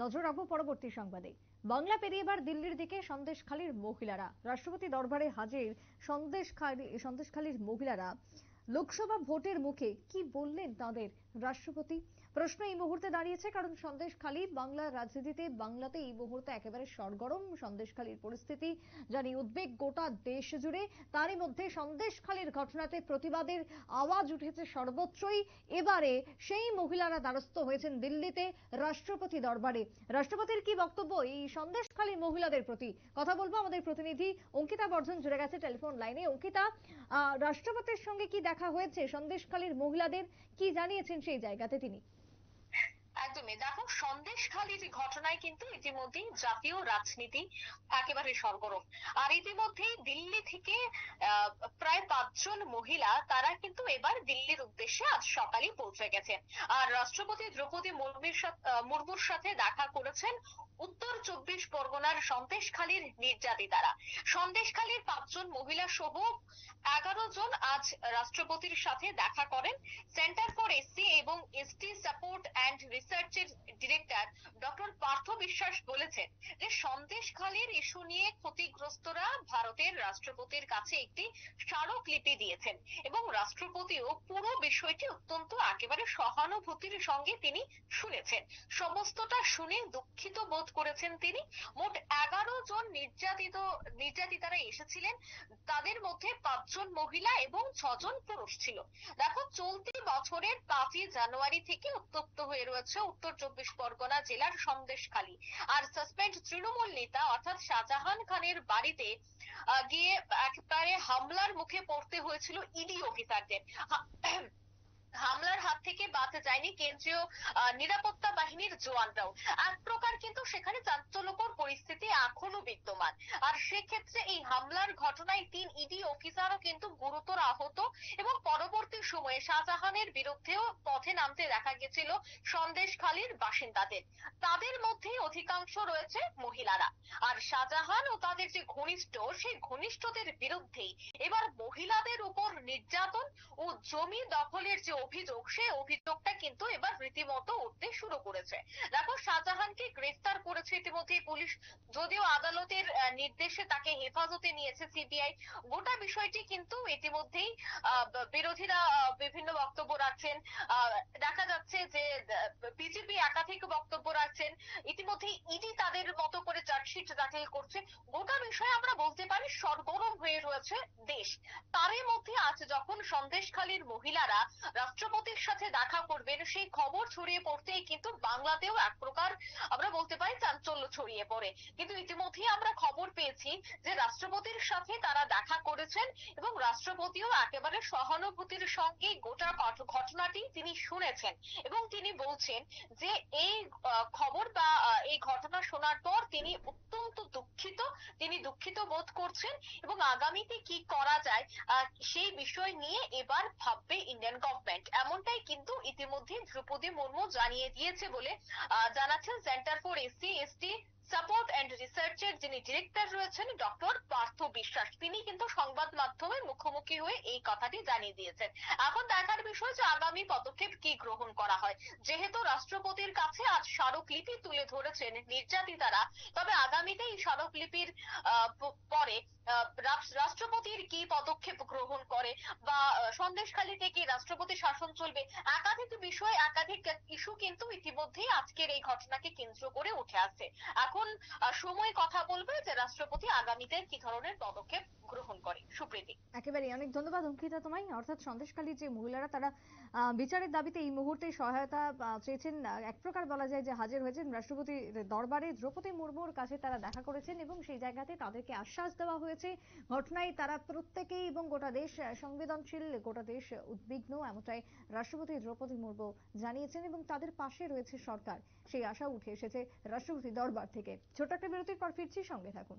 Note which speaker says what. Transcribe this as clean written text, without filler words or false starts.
Speaker 1: নজর রাখবো পরবর্তী সংবাদে। বাংলা পেরিয়ে এবার দিল্লির দিকে সন্দেশখালীর মহিলারা রাষ্ট্রপতি দরবারে হাজির। সন্দেশখালীর মহিলারা লোকসভা ভোটের মুখে কি বললেন তাদের রাষ্ট্রপতি? প্রশ্ন এই মুহূর্তে দাঁড়িয়েছে, কারণ সন্দেশখালী বাংলার রাজনীতিতে, বাংলাতে এই মুহূর্তে একেবারে সরগরম সন্দেশখালীর পরিস্থিতি, জানি উদ্বেগ গোটা দেশ জুড়ে। তারই মধ্যে সন্দেশখালীর ঘটনাতে প্রতিবাদের আওয়াজ উঠেছে সর্বত্রই। এবারে সেই মহিলারা দ্বারস্থ হয়েছেন দিল্লিতে রাষ্ট্রপতি দরবারে। রাষ্ট্রপতির কি বক্তব্য এই সন্দেশখালীর মহিলাদের প্রতি? কথা বলবো আমাদের প্রতিনিধি অঙ্কিতা বর্ধন জুড়ে গেছে টেলিফোন লাইনে। অঙ্কিতা, রাষ্ট্রপতির সঙ্গে কি দেখা হয়েছে সন্দেশখালীর মহিলাদের? কি জানিয়েছেন সেই জায়গাতে তিনি?
Speaker 2: একদমই, দেখো, সন্দেশখালীর ঘটনায় কিন্তু ইতিমধ্যেই জাতীয় রাজনীতি একেবারে সরগরম। আর ইতিমধ্যেই দিল্লি থেকে প্রায় 5 জন মহিলা তারা কিন্তু এবার দিল্লির উদ্দেশ্যে আজ সকালে পৌঁছে গেছেন। আর রাষ্ট্রপতি দ্রৌপদী মুর্মুর সাথে দেখা করেছেন উত্তর 24 পরগনার সন্দেশখালীর নির্যাতিতারা। সন্দেশখালীর 5 জন মহিলা সহ 11 জন আজ রাষ্ট্রপতির সাথে দেখা করেন। সেন্টার ফর এসসি এবং এসটি সাপোর্ট অ্যান্ড রিসার্চের ডিরেক্টর ডক্টর পার্থ বিশ্বাস বলেছেন যে সন্দেশখালীর ইস্যু নিয়ে ক্ষতিগ্রস্তরা ভারতের রাষ্ট্রপতির কাছে একটি স্মারকলিপি দিয়েছেন এবং রাষ্ট্রপতিও পুরো বিষয়টি অত্যন্ত একেবারে সহানুভূতির সঙ্গে তিনি শুনেছেন। সমস্তটা শুনে দুঃখিত বোধ করেছেন তিনি। মোট 11 জন নির্যাতিতারা এসেছিলেন, তাদের মধ্যে 5 জন মহিলা এবং 6 জন পুরুষ ছিল। দেখো, চলতি বছরের 5ই জানুয়ারি থেকে উত্তপ্ত হয়ে রয়েছে উত্তর 24 পরগনা জেলার সন্দেশখালী। আর সাসপেন্ড তৃণমূল নেতা অর্থাৎ শাহজাহান খানের বাড়িতে গিয়ে একেবারে হামলার মুখে পড়তে হয়েছিল ইডি অফিসারদের। হামলার হাত থেকে বাদ যায়নি কেন্দ্রীয় নিরাপত্তা বাহিনীর জওয়ানরাও। এক প্রকার কিন্তু সেখানে চাঞ্চল্যকর পরিস্থিতি এখনো বিদ্যমান। আর সেক্ষেত্রে এই হামলার ঘটনায় 3 ইডি অফিসারও কিন্তু গুরুতর আহত এবং পরবর্তী সময়ে শাহজাহানের বিরুদ্ধেও পথে নামতে দেখা গেছিল সন্দেশখালীর বাসিন্দাদের। তাদের মধ্যে অধিকাংশ রয়েছে মহিলারা। আর শাহজাহান ও তাদের যে ঘনিষ্ঠ, সেই ঘনিষ্ঠদের বিরুদ্ধেই এবার মহিলাদের উপর নির্যাতন ও জমি দখলের যে অভিযোগ, সেই অভিযোগটা কিন্তু এবার রীতিমতো উঠতে শুরু করেছে। দেখো, শাহজাহানকে গ্রেফতার করেছে ইতিমধ্যেই পুলিশ, যদিও আদালতের নির্দেশে তাকে হেফাজতে নিয়েছে সিবিআই। গোটা বিষয়টি কিন্তু ইতিমধ্যেই বিরোধীরা বিভিন্ন বক্তব্য রাখছেন। দেখা যাচ্ছে যে বিজেপি একাধিক বক্তব্য রাখছেন। ইতিমধ্যে ইডি তাদের মতো করে চার্জশিট দাখিল করছে। গোটা বিষয়ে আমরা বলতে পারি সরগরম হয়ে রয়েছে দেশ। তারই মধ্যে আজ যখন সন্দেশখালীর মহিলারা রাষ্ট্রপতির সাথে দেখা করবেন, সেই খবর ছড়িয়ে পড়তেই কিন্তু বাংলাতেও এক প্রকার আমরা বলতে পারি চাঞ্চল্য ছড়িয়ে পড়ে। কিন্তু ইতিমধ্যেই আমরা খবর পেয়েছি যে রাষ্ট্রপতির সাথে তারা দেখা করেছেন এবং রাষ্ট্রপতিও একেবারে সহানুভূতির সঙ্গে গোটা ঘটনাটি তিনি শুনেছেন এবং তিনি বলছেন যে এই খবর বা এই ঘটনা শোনার পর তিনি অত্যন্ত দুঃখিত, তিনি দুঃখিত বোধ করছেন এবং আগামীতে কি করা যায় সেই বিষয় নিয়ে এবার ভাববে ইন্ডিয়ান গভর্নমেন্ট। এমনটাই কিন্তু ইতিমধ্যে দ্রৌপদী মুর্মু জানিয়ে দিয়েছে বলে জানাচ্ছেন centre for SC ST support and রিসার্চের যিনি ডিরেক্টর রয়েছেন ডক্টর পার্থ বিশ্বাস। তিনি কিন্তু সংবাদ মাধ্যমের মুখোমুখি হয়ে এই কথাটি জানিয়ে দিয়েছেন। এখন দেখার বিষয় যে আগামী পদক্ষেপ কি গ্রহণ করা হয়। যেহেতু রাষ্ট্রপতির কাছে আজ স্মারকলিপি তুলে ধরেছেন নির্যাতিতারা, তবে আগামীতে এই স্মারকলিপির পরে রাষ্ট্রপতির কি পদক্ষেপ গ্রহণ করে বা সন্দেশখালীতে কি রাষ্ট্রপতি শাসন চলবে, একাধিক বিষয়, একাধিক ইস্যু কিন্তু ইতিমধ্যেই আজকের এই ঘটনাকে কেন্দ্র করে উঠে আসছে। এখন সময় কথা বলবে যে রাষ্ট্রপতি আগামীতে কি ধরনের পদক্ষেপ গ্রহণ করে। সুপ্রীতি,
Speaker 1: একেবারে অনেক ধন্যবাদ অঙ্কিতা তোমায়। অর্থাৎ সন্দেশখালীর যে মহিলারা তারা বিচারের দাবিতে এই মুহূর্তে সহায়তা চেয়েছেন, এক প্রকার বলা যায় যে হাজির হয়েছেন রাষ্ট্রপতি দরবারে। দ্রৌপদী মুর্মুর কাছে তারা দেখা করেছেন এবং সেই জায়গাতে তাদেরকে আশ্বাস দেওয়া হয়েছে ঘটনায় তারা প্রত্যেকেই এবং গোটা দেশ সংবেদনশীল, গোটা দেশ উদ্বিগ্ন, এমনটাই রাষ্ট্রপতি দ্রৌপদী মুর্মু জানিয়েছেন এবং তাদের পাশে রয়েছে সরকার, সেই আশা উঠে এসেছে রাষ্ট্রপতি দরবার থেকে। ছোট একটা বিরতির পর ফিরছি, সঙ্গে থাকুন।